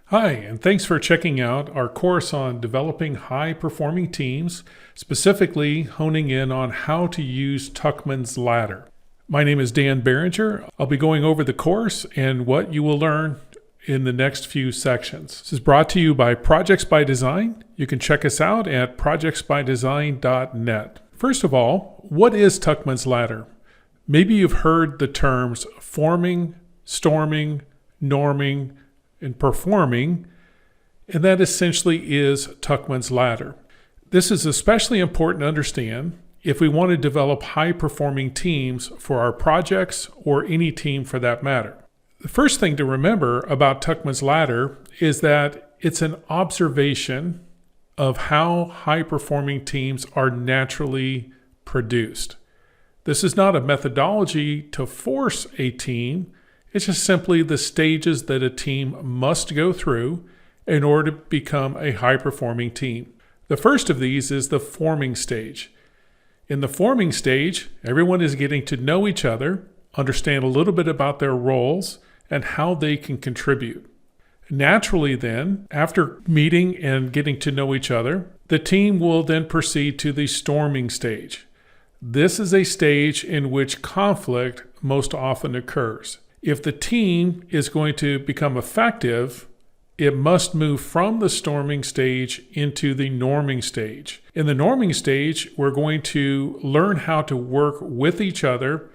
Hi, and thanks for checking out our course on developing high-performing teams, specifically honing in on how to use Tuckman's Ladder. My name is Dan Behringer. I'll be going over the course and what you will learn in the next few sections. This is brought to you by Projects by Design. You can check us out at projectsbydesign.net. First of all, what is Tuckman's Ladder? Maybe you've heard the terms forming, storming, norming, and performing, and that essentially is Tuckman's Ladder. This is especially important to understand if we want to develop high-performing teams for our projects or any team for that matter. The first thing to remember about Tuckman's Ladder is that it's an observation of how high-performing teams are naturally produced. This is not a methodology to force a team. It's just simply the stages that a team must go through in order to become a high-performing team. The first of these is the forming stage. In the forming stage, everyone is getting to know each other, understand a little bit about their roles, and how they can contribute. Naturally then, after meeting and getting to know each other, the team will then proceed to the storming stage. This is a stage in which conflict most often occurs. If the team is going to become effective, it must move from the storming stage into the norming stage. In the norming stage, we're going to learn how to work with each other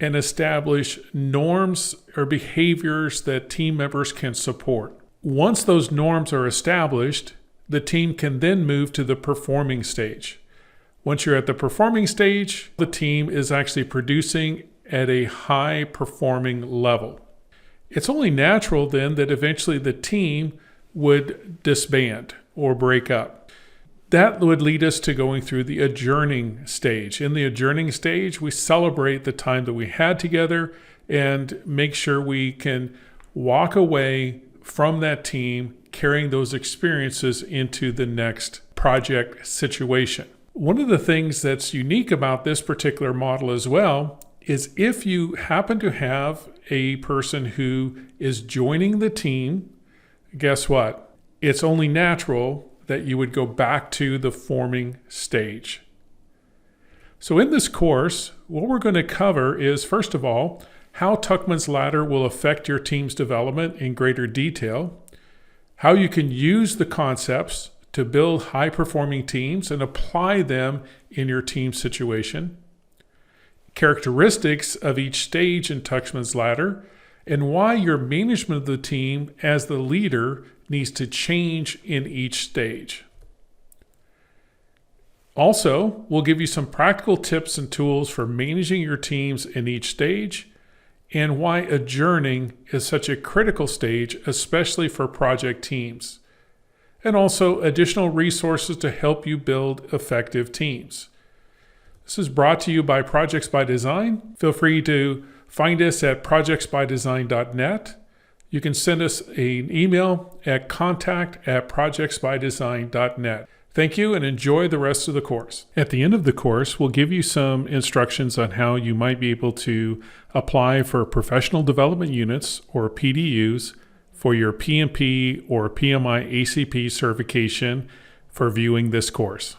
and establish norms or behaviors that team members can support. Once those norms are established, the team can then move to the performing stage. Once you're at the performing stage, the team is actually producing at a high-performing level. It's only natural then that eventually the team would disband or break up. That would lead us to going through the adjourning stage. In the adjourning stage, we celebrate the time that we had together and make sure we can walk away from that team carrying those experiences into the next project situation. One of the things that's unique about this particular model as well is if you happen to have a person who is joining the team, guess what? It's only natural that you would go back to the forming stage. So in this course, what we're going to cover is, first of all, how Tuckman's Ladder will affect your team's development in greater detail, how you can use the concepts to build high-performing teams and apply them in your team situation, characteristics of each stage in Tuckman's Ladder, and why your management of the team as the leader needs to change in each stage. Also, we'll give you some practical tips and tools for managing your teams in each stage and why adjourning is such a critical stage, especially for project teams, and also additional resources to help you build effective teams. This is brought to you by Projects by Design. Feel free to find us at projectsbydesign.net. You can send us an email at contact@projectsbydesign.net. Thank you and enjoy the rest of the course. At the end of the course, we'll give you some instructions on how you might be able to apply for professional development units or PDUs for your PMP or PMI ACP certification for viewing this course.